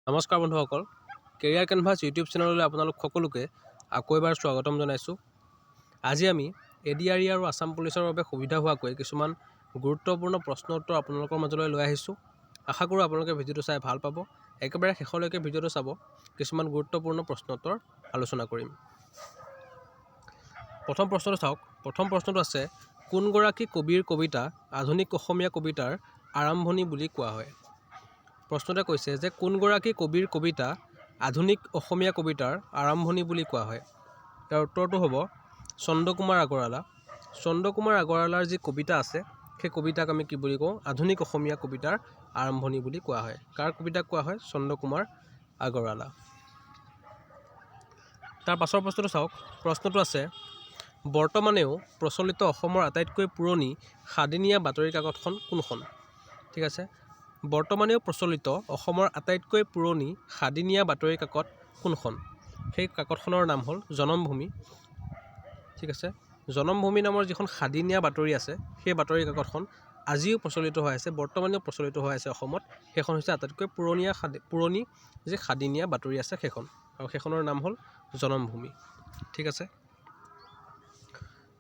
নমস্কাৰ বন্ধুসকল, career canvas YouTube চেনেললৈ আপোনালোক সকলোকে আকৌ এবাৰ স্বাগতম জনাইছোঁ। আজি আমি এডিআৰই আৰু আছাম পুলিচৰ বাবে সুবিধা হোৱাকৈ কিছুমান গুৰুত্বপূৰ্ণ প্ৰশ্ন উত্তৰ আপোনালোকৰ মাজলৈ লৈ আহিছোঁ। আশা কৰোঁ আপোনালোকে ভিডিঅ'টো চাই ভাল পাব। একেবাৰে শেষলৈকে ভিডিঅ'টো চাব, কিছুমান গুৰুত্বপূৰ্ণ প্ৰশ্ন উত্তৰ আলোচনা কৰিম। প্ৰথম প্ৰশ্নটো চাওক। প্ৰথম প্ৰশ্নটো আছে, কোনগৰাকী কবিৰ কবিতা আধুনিক অসমীয়া কবিতাৰ আৰম্ভণি বুলি কোৱা হয়? প্ৰশ্নতে কৈছে যে কোনগৰাকী কবিৰ কবিতা আধুনিক অসমীয়া কবিতাৰ আৰম্ভণি বুলি কোৱা হয়? ইয়াৰ উত্তৰটো হ'ব চন্দ্ৰকুমাৰ আগৰৱালা। চন্দ্ৰকুমাৰ আগৰৱালাৰ যি কবিতা আছে, সেই কবিতাক আমি কি বুলি কওঁ? আধুনিক অসমীয়া কবিতাৰ আৰম্ভণি বুলি কোৱা হয়। কাৰ কবিতাক কোৱা হয়? চন্দ্ৰকুমাৰ আগৰৱালা। তাৰ পাছৰ প্ৰশ্নটো চাওক। প্ৰশ্নটো আছে, বৰ্তমানেও প্ৰচলিত অসমৰ আটাইতকৈ পুৰণি সাদিনীয়া বাতৰি কাকতখন কোনখন? ঠিক আছে, বৰ্তমানেও প্ৰচলিত অসমৰ আটাইতকৈ পুৰণি সাদিনীয়া বাতৰি কাকত কোনখন? সেই কাকতখনৰ নাম হ'ল জনমভূমি। ঠিক আছে, জনমভূমি নামৰ যিখন সাদিনীয়া বাতৰি আছে, সেই বাতৰি কাকতখন আজিও প্ৰচলিত হৈ আছে, বৰ্তমানেও প্ৰচলিত হৈ আছে অসমত। সেইখন হৈছে আটাইতকৈ পুৰণি যি সাদিনীয়া বাতৰি আছে সেইখন, আৰু সেইখনৰ নাম হ'ল জনমভূমি। ঠিক আছে,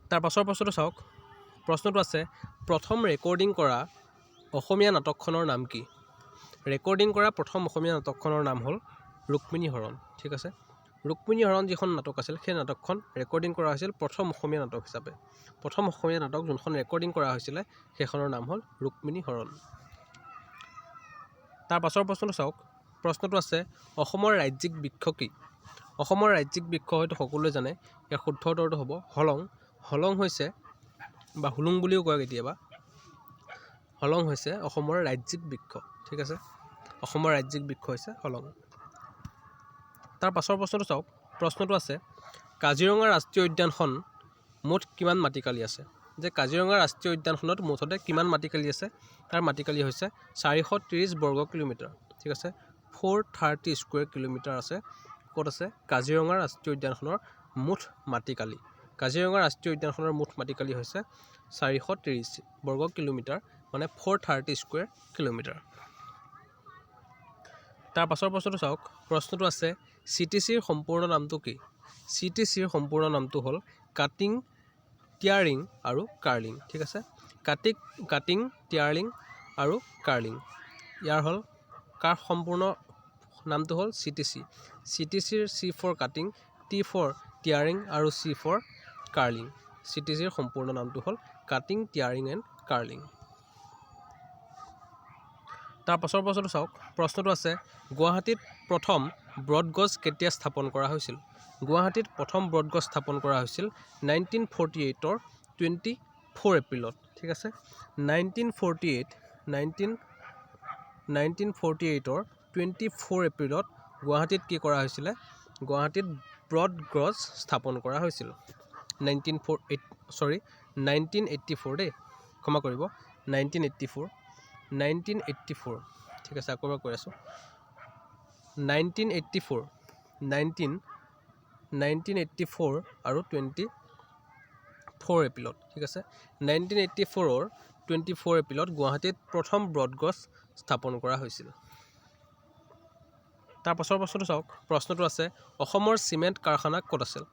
তাৰ পাছৰ প্ৰশ্নটো চাওক। প্ৰশ্নটো আছে, প্ৰথম ৰেকৰ্ডিং কৰা অসমীয়া নাটকখনৰ নাম কি? ৰেকৰ্ডিং কৰা প্ৰথম অসমীয়া নাটকখনৰ নাম হ'ল ৰুক্মিণী হৰণ। ঠিক আছে, ৰুক্মিণী হৰণ যিখন নাটক আছিল, সেই নাটকখন ৰেকৰ্ডিং কৰা হৈছিল প্ৰথম অসমীয়া নাটক হিচাপে। প্ৰথম অসমীয়া নাটক যোনখন ৰেকৰ্ডিং কৰা হৈছিলে, সেইখনৰ নাম হ'ল ৰুক্মিণী হৰণ। তাৰ পাছৰ প্ৰশ্নটো চাওক। প্ৰশ্নটো আছে, অসমৰ ৰাজ্যিক বৃক্ষ কি? অসমৰ ৰাজ্যিক বৃক্ষ হয়তো সকলোৱে জানে। ইয়াৰ শুদ্ধ উত্তৰটো হ'ব হলং। হলং হৈছে, বা হুলুং বুলিও কয় কেতিয়াবা, হলং হৈছে অসমৰ ৰাজ্যিক বৃক্ষ। ঠিক আছে, অসমৰ ৰাজ্যিক বৃক্ষ হৈছে হলং। তাৰ পাছৰ প্ৰশ্নটো চাওক। প্ৰশ্নটো আছে, কাজিৰঙা ৰাষ্ট্ৰীয় উদ্যানখন মুঠ কিমান মাটিকালি আছে? যে কাজিৰঙা ৰাষ্ট্ৰীয় উদ্যানখনত মুঠতে কিমান মাটিকালি আছে? তাৰ মাটিকালি হৈছে 430 বৰ্গ কিলোমিটাৰ। ঠিক আছে, 430 স্কুৱেৰ কিলোমিটাৰ আছে। ক'ত আছে? কাজিৰঙা ৰাষ্ট্ৰীয় উদ্যানখনৰ মুঠ মাটিকালি। কাজিৰঙা ৰাষ্ট্ৰীয় উদ্যানখনৰ মুঠ মাটিকালি হৈছে 430 বৰ্গ কিলোমিটাৰ, মানে 430 স্কুৱেৰ কিলোমিটাৰ। তাৰ পাছৰ প্ৰশ্নটো চাওক। প্ৰশ্নটো আছে, CTCৰ সম্পূৰ্ণ নামটো কি? CTCৰ সম্পূৰ্ণ নামটো হ'ল কাটিং, টিয়াৰিং আৰু কাৰ্লিং। ঠিক আছে, কাটিং, টিয়াৰিং আৰু কাৰ্লিং। ইয়াৰ হ'ল কাৰ সম্পূৰ্ণ নামটো হ'ল CTC। CTCৰ C for cutting, T for tearing আৰু C ফৰ কাৰ্লিং। CTCৰ সম্পূৰ্ণ নামটো হ'ল কাটিং, টিয়াৰিং এণ্ড কাৰ্লিং। তাৰ পাছৰ প্ৰশ্নটো চাওক। প্ৰশ্নটো আছে, গুৱাহাটীত প্ৰথম ব্ৰডগজ কেতিয়া স্থাপন কৰা হৈছিল? গুৱাহাটীত প্ৰথম ব্ৰডগজ স্থাপন কৰা হৈছিল 1948ৰ 24 এপ্ৰিলত। ঠিক আছে, 1948ৰ 24 এপ্ৰিলত গুৱাহাটীত কি কৰা হৈছিলে? গুৱাহাটীত ব্ৰডগজ স্থাপন কৰা হৈছিল। 1984 দেই, ক্ষমা কৰিব, 1984। ঠিক আছে, আকৌ এবাৰ কৈ আছোঁ, 1984 আৰু 24 এপ্ৰিলত। ঠিক আছে, 1984ৰ 24 এপ্ৰিলত গুৱাহাটীত প্ৰথম ব্ৰডগজ স্থাপন কৰা হৈছিল। তাৰ পাছৰ প্ৰশ্নটো চাওক। প্ৰশ্নটো আছে, অসমৰ চিমেণ্ট কাৰখানা ক'ত আছিল?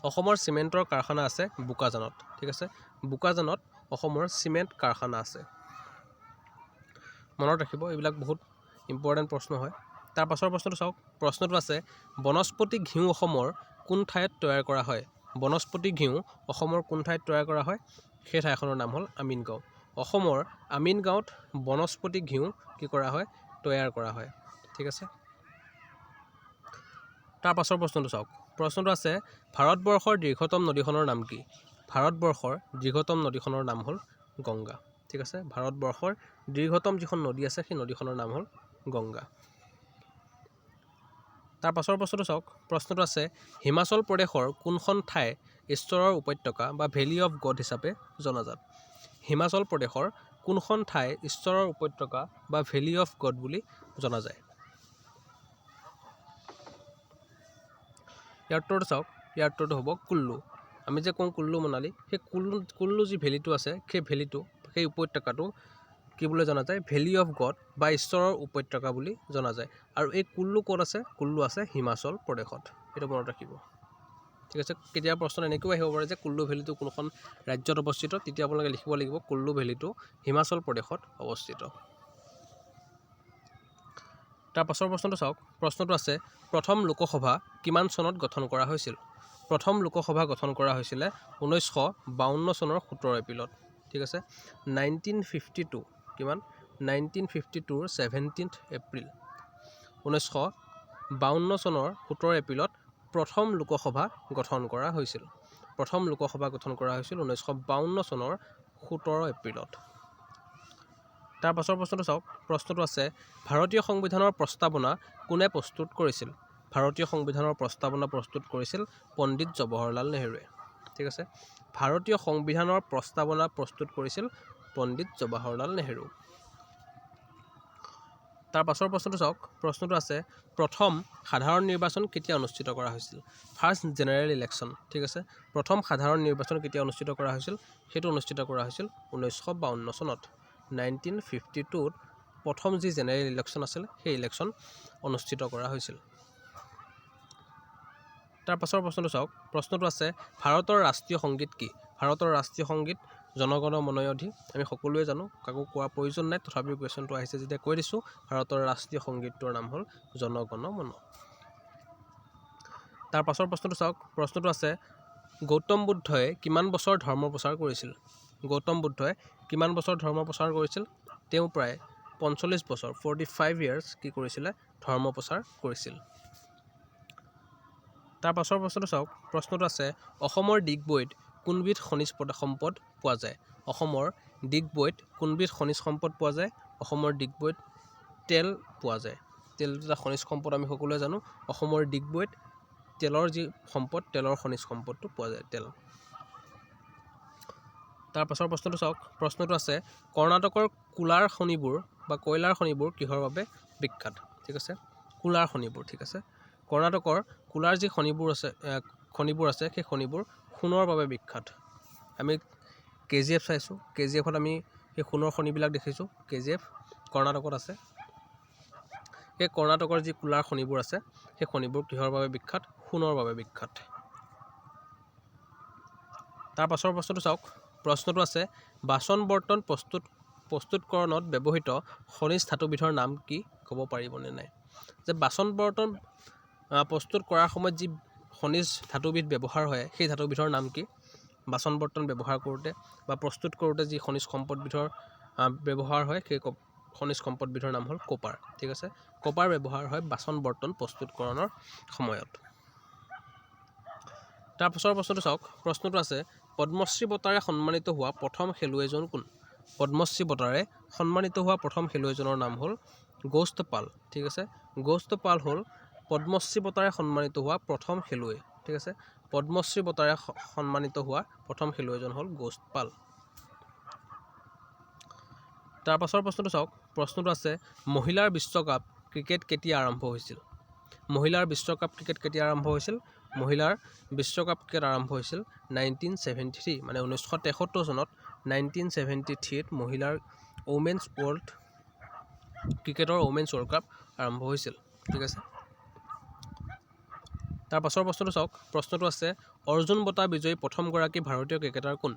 অসমৰ চিমেণ্টৰ কাৰখানা আছে বোকাজানত। ঠিক আছে, বোকাজানত অসমৰ চিমেণ্ট কাৰখানা আছে। মনত ৰাখিব, এইবিলাক বহুত ইম্পৰ্টেণ্ট প্ৰশ্ন হয়। তাৰ পাছৰ প্ৰশ্নটো চাওক। প্ৰশ্নটো আছে, বনস্পতি ঘিউ অসমৰ কোন ঠাইত তৈয়াৰ কৰা হয়? বনস্পতি ঘিউ অসমৰ কোন ঠাইত তৈয়াৰ কৰা হয়? সেই ঠাইখনৰ নাম হ'ল আমিনগাঁও। অসমৰ আমিনগাঁৱত বনস্পতি ঘিউ কি কৰা হয়? তৈয়াৰ কৰা হয়। ঠিক আছে, তাৰ পাছৰ প্ৰশ্নটো চাওক। প্ৰশ্নটো আছে, ভাৰতবৰ্ষৰ দীৰ্ঘতম নদীখনৰ নাম কি? ভাৰতবৰ্ষৰ দীৰ্ঘতম নদীখনৰ নাম হ'ল গংগা। ঠিক আছে, ভাৰতবৰ্ষৰ দীৰ্ঘতম যিখন নদী আছে, সেই নদীখনৰ নাম হ'ল গংগা। তাৰ পাছৰ প্ৰশ্নটো চাওক। প্ৰশ্নটো আছে, হিমাচল প্ৰদেশৰ কোনখন ঠাই ঈশ্বৰৰ উপত্যকা বা ভেলী অফ গড হিচাপে জনাজাত? হিমাচল প্ৰদেশৰ কোনখন ঠাই ঈশ্বৰৰ উপত্যকা বা ভেলী অফ গড বুলি জনা যায়? ইয়াৰ উত্তৰটো চাওক। ইয়াৰ উত্তৰটো হ'ব কুল্লু। আমি যে কওঁ কুল্লু মনালী, সেই কুল্লু যি ভেলীটো আছে, সেই ভেলীটো, সেই উপত্যকাটো কি বুলি জনা যায়? ভেলি অফ গড বা ঈশ্বৰৰ উপত্যকা বুলি জনা যায়। আৰু এই কুল্লু ক'ত আছে? কুল্লু আছে হিমাচল প্ৰদেশত। এইটো মনত ৰাখিব। ঠিক আছে, কেতিয়াবা প্ৰশ্ন এনেকৈও আহিব পাৰে যে কুল্লু ভেলীটো কোনখন ৰাজ্যত অৱস্থিত, তেতিয়া আপোনালোকে লিখিব লাগিব কুল্লু ভেলীটো হিমাচল প্ৰদেশত অৱস্থিত। তাৰ পাছৰ প্ৰশ্নটো চাওক। প্ৰশ্নটো আছে প্ৰথম লোকসভা কিমান চনত গঠন কৰা হৈছিল? প্ৰথম লোকসভা গঠন কৰা হৈছিলে 1952 চনৰ 17 এপ্ৰিলত। ঠিক আছে, 1952 কিমান? 1952 17 এপ্ৰিল। 1952 চনৰ 17 এপ্ৰিলত প্ৰথম লোকসভা গঠন কৰা হৈছিল। প্ৰথম লোকসভা গঠন কৰা হৈছিল 1952 চনৰ 17 এপ্ৰিলত। তাৰ পাছৰ প্ৰশ্নটো চাওক। প্ৰশ্নটো আছে ভাৰতীয় সংবিধানৰ প্ৰস্তাৱনা কোনে প্ৰস্তুত কৰিছিল? ভাৰতীয় সংবিধানৰ প্ৰস্তাৱনা প্ৰস্তুত কৰিছিল পণ্ডিত জৱাহৰলাল নেহৰুৱে। ঠিক আছে, ভাৰতীয় সংবিধানৰ প্ৰস্তাৱনা প্ৰস্তুত কৰিছিল পণ্ডিত জৱাহৰলাল নেহৰু। তাৰ পাছৰ প্ৰশ্নটো চাওক। প্ৰশ্নটো আছে প্ৰথম সাধাৰণ নিৰ্বাচন কেতিয়া অনুষ্ঠিত কৰা হৈছিল? First general election. ঠিক আছে, প্ৰথম সাধাৰণ নিৰ্বাচন কেতিয়া অনুষ্ঠিত কৰা হৈছিল? সেইটো অনুষ্ঠিত কৰা হৈছিল 1952 চনত। 1952ত প্ৰথম যি জেনেৰেল ইলেকশ্যন আছিল সেই ইলেকশ্যন অনুষ্ঠিত কৰা হৈছিল। তাৰ পাছৰ প্ৰশ্নটো চাওক। প্ৰশ্নটো আছে ভাৰতৰ ৰাষ্ট্ৰীয় সংগীত কি? ভাৰতৰ ৰাষ্ট্ৰীয় সংগীত জনগণ মন অধি। আমি সকলোৱে জানো, কাকো কোৱাৰ প্ৰয়োজন নাই, তথাপিও কুৱেশ্যনটো আহিছে যেতিয়া কৈ দিছোঁ। ভাৰতৰ ৰাষ্ট্ৰীয় সংগীতটোৰ নাম হ'ল জনগণ মন। তাৰ পাছৰ প্ৰশ্নটো চাওক। প্ৰশ্নটো আছে গৌতম বুদ্ধই কিমান বছৰ ধৰ্ম প্ৰচাৰ কৰিছিল? গৌতম বুদ্ধই কিমান বছৰ ধৰ্ম প্ৰচাৰ কৰিছিল? তেওঁ প্ৰায় 45 বছৰ 45 ইয়াৰ্ছ কি কৰিছিলে? ধৰ্ম প্ৰচাৰ কৰিছিল। তাৰ পাছৰ প্ৰশ্নটো চাওক। প্ৰশ্নটো আছে অসমৰ ডিগবৈত কোনবিধ খনিজ সম্পদ পোৱা যায়? অসমৰ ডিগবৈত কোনবিধ খনিজ সম্পদ পোৱা যায়? অসমৰ ডিগবৈত তেল পোৱা যায়। তেল এটা খনিজ সম্পদ, আমি সকলোৱে জানো। অসমৰ ডিগবৈত তেলৰ যি সম্পদ, তেলৰ খনিজ সম্পদটো পোৱা যায়, তেল। তাৰ পাছৰ প্ৰশ্নটো চাওক। প্ৰশ্নটো আছে কৰ্ণাটকৰ কোলাৰ খনিবোৰ বা কয়লাৰ খনিবোৰ কিহৰ বাবে বিখ্যাত? ঠিক আছে, কোলাৰ খনিবোৰ। ঠিক আছে, কৰ্ণাটকৰ কোলাৰ যি খনিবোৰ আছে সেই খনিবোৰ সোণৰ বাবে বিখ্যাত। আমি KGF চাইছোঁ, KGFত আমি সেই সোণৰ খনিবিলাক দেখিছোঁ। KGF কৰ্ণাটকত আছে। সেই কৰ্ণাটকৰ যি কোলাৰ খনিবোৰ আছে সেই খনিবোৰ কিহৰ বাবে বিখ্যাত? সোণৰ বাবে বিখ্যাত। তাৰ পাছৰ প্ৰশ্নটো চাওক। প্ৰশ্নটো আছে বাচন বৰ্তন প্ৰস্তুতকৰণত ব্যৱহৃত খনিজ ধাতুবিধৰ নাম কি? ক'ব পাৰিবনে নাই? যে বাচন বৰ্তন প্ৰস্তুত কৰাৰ সময়ত যি খনিজ ধাতুবিধ ব্যৱহাৰ হয় সেই ধাতুবিধৰ নাম কি? বাচন বৰ্তন ব্যৱহাৰ কৰোঁতে বা প্ৰস্তুত কৰোঁতে যি খনিজ সম্পদবিধৰ ব্যৱহাৰ হয় সেই খনিজ সম্পদবিধৰ নাম হ'ল কপাৰ। ঠিক আছে, কপাৰ ব্যৱহাৰ হয় বাচন বৰ্তন প্ৰস্তুতকৰণৰ সময়ত। তাৰ পাছৰ প্ৰশ্নটো চাওক। প্ৰশ্নটো আছে পদ্মশ্ৰী বঁটাৰে সন্মানিত হোৱা প্ৰথম খেলুৱৈজন কোন? পদ্মশ্ৰী বঁটাৰে সন্মানিত হোৱা প্ৰথম খেলুৱৈজনৰ নাম হ'ল গৌস্ত পাল। ঠিক আছে, গৌস্ত পাল হ'ল পদ্মশ্ৰী বঁটাৰে সন্মানিত হোৱা প্ৰথম খেলুৱৈ। ঠিক আছে, পদ্মশ্ৰী বঁটাৰে সন্মানিত হোৱা প্ৰথম খেলুৱৈজন হ'ল গৌস্ত পাল। তাৰ পাছৰ প্ৰশ্নটো চাওক। প্ৰশ্নটো আছে মহিলাৰ বিশ্বকাপ ক্ৰিকেট কেতিয়া আৰম্ভ হৈছিল? মহিলাৰ বিশ্বকাপ ক্ৰিকেট কেতিয়া আৰম্ভ হৈছিল? মহিলাৰ বিশ্বকাপ ক্ৰিকেট আৰম্ভ হৈছিল 1973, মানে 1973 চনত। 1973ত মহিলাৰ ওমেন্স ৱৰ্ল্ড ক্ৰিকেটৰ ওমেন্স ৱৰ্ল্ড কাপ আৰম্ভ হৈছিল। ঠিক আছে, তাৰ পাছৰ প্ৰশ্নটো চাওক। প্ৰশ্নটো আছে অৰ্জুন বঁটা বিজয়ী প্ৰথমগৰাকী ভাৰতীয় ক্ৰিকেটাৰ কোন?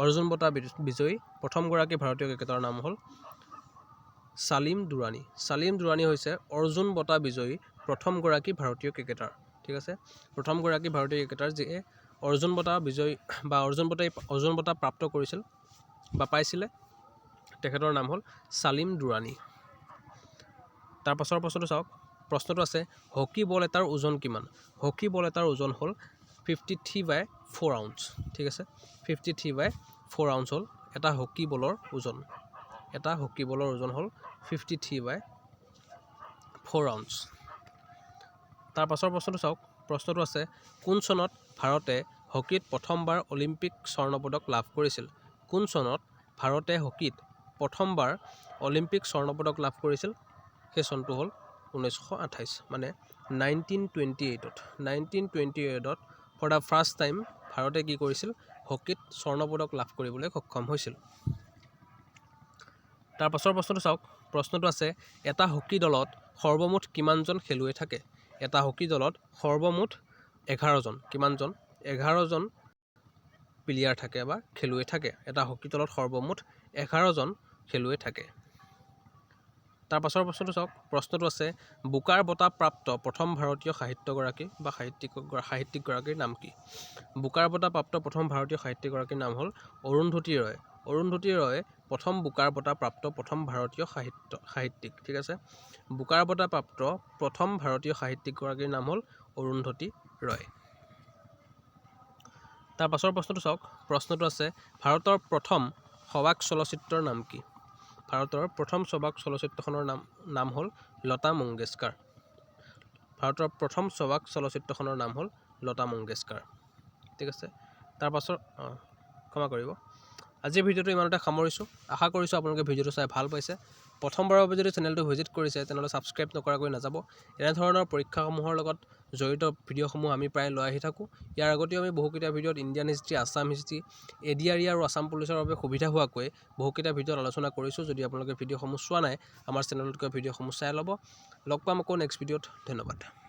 অৰ্জুন বঁটা বিজয়ী প্ৰথমগৰাকী ভাৰতীয় ক্ৰিকেটাৰৰ নাম হ'ল ছালিম দুৰাণী। ছালিম দুৰাণী হৈছে অৰ্জুন বঁটা বিজয়ী প্ৰথমগৰাকী ভাৰতীয় ক্ৰিকেটাৰ। ঠিক আছে, প্ৰথমগৰাকী ভাৰতীয় ক্ৰিকেটাৰ যিয়ে অৰ্জুন বঁটা বিজয়ী বা অৰ্জুন বঁটা প্ৰাপ্ত কৰিছিল বা পাইছিলে, তেখেতৰ নাম হ'ল ছালিম দুৰাণী। তাৰ পাছৰ প্ৰশ্নটো চাওক। প্ৰশ্নটো আছে হকী বল এটাৰ ওজন কিমান? হকী বল এটাৰ ওজন হ'ল 53/4 আউন্স। ঠিক আছে, 53/4 আউন্স হ'ল এটা হকী বলৰ ওজন। এটা হকী বলৰ ওজন হ'ল 53/4 আউন্স। তাৰ পাছৰ প্ৰশ্নটো চাওক। প্ৰশ্নটো আছে কোন চনত ভাৰতে হকীত প্ৰথমবাৰ অলিম্পিক স্বৰ্ণ পদক লাভ কৰিছিল? কোন চনত ভাৰতে হকীত প্ৰথমবাৰ অলিম্পিক স্বৰ্ণ পদক লাভ কৰিছিল? সেই চনটো হ'ল 1928, মানে 1928ত। 1928ত ফৰ দ্য ফাৰ্ষ্ট টাইম ভাৰতে কি কৰিছিল? হকীত স্বৰ্ণ পদক লাভ কৰিবলৈ সক্ষম হৈছিল। তাৰ পাছৰ প্ৰশ্নটো চাওক। প্ৰশ্নটো আছে এটা হকী দলত সৰ্বমুঠ কিমানজন খেলুৱৈ থাকে? এটা হকী দলত সৰ্বমুঠ 11জন। কিমানজন? 11জন প্লেয়াৰ থাকে বা খেলুৱৈ থাকে। এটা হকী দলত সৰ্বমুঠ 11জন খেলুৱৈ থাকে। তাৰ পাছৰ প্ৰশ্নটো চাওক। প্ৰশ্নটো আছে বুকাৰ বঁটা প্ৰাপ্ত প্ৰথম ভাৰতীয় সাহিত্যগৰাকী বা সাহিত্যিকগৰাকীৰ নাম কি? বুকাৰ বঁটা প্ৰাপ্ত প্ৰথম ভাৰতীয় সাহিত্যিকগৰাকীৰ নাম হ'ল অৰুন্ধতী ৰয়। অৰুন্ধতী ৰয় প্ৰথম বুকাৰ বঁটা প্ৰাপ্ত প্ৰথম ভাৰতীয় সাহিত্যিক। ঠিক আছে, বুকাৰ বঁটা প্ৰাপ্ত প্ৰথম ভাৰতীয় সাহিত্যিকগৰাকীৰ নাম হ'ল অৰুন্ধতী ৰয়। তাৰ পাছৰ প্ৰশ্নটো চাওক। প্ৰশ্নটো আছে ভাৰতৰ প্ৰথম সবাক চলচ্চিত্ৰৰ নাম কি? ভাৰতৰ প্ৰথম সবাক চলচ্চিত্ৰখনৰ নাম হ'ল লতা মংগেশকাৰ। ভাৰতৰ প্ৰথম সবাক চলচ্চিত্ৰখনৰ নাম হ'ল লতা মংগেশকাৰ। ঠিক আছে, তাৰ পাছৰ ক্ষমা কৰিব। আজিৰ ভিডিঅ'টো ইমানতে সামৰিছোঁ। আশা কৰিছোঁ আপোনালোকে ভিডিঅ'টো চাই ভাল পাইছে। প্ৰথমবাৰৰ বাবে যদি চেনেলটো ভিজিট কৰিছে তেনেহ'লে ছাবস্ক্ৰাইব নকৰাকৈ নাযাব। এনেধৰণৰ পৰীক্ষাসমূহৰ লগত জড়িত ভিডিঅ'সমূহ আমি প্ৰায় লৈ আহি থাকোঁ। ইয়াৰ আগতেও আমি বহুকেইটা ভিডিঅ'ত Indian history, Assam history, ADRE আৰু আছাম পুলিচৰ বাবে সুবিধা হোৱাকৈ বহুকেইটা ভিডিঅ'ত আলোচনা কৰিছোঁ। যদি আপোনালোকে ভিডিঅ'সমূহ চোৱা নাই আমাৰ চেনেলত গৈ ভিডিঅ'সমূহ চাই ল'ব। লগ পাম আকৌ নেক্সট ভিডিঅ'ত। ধন্যবাদ।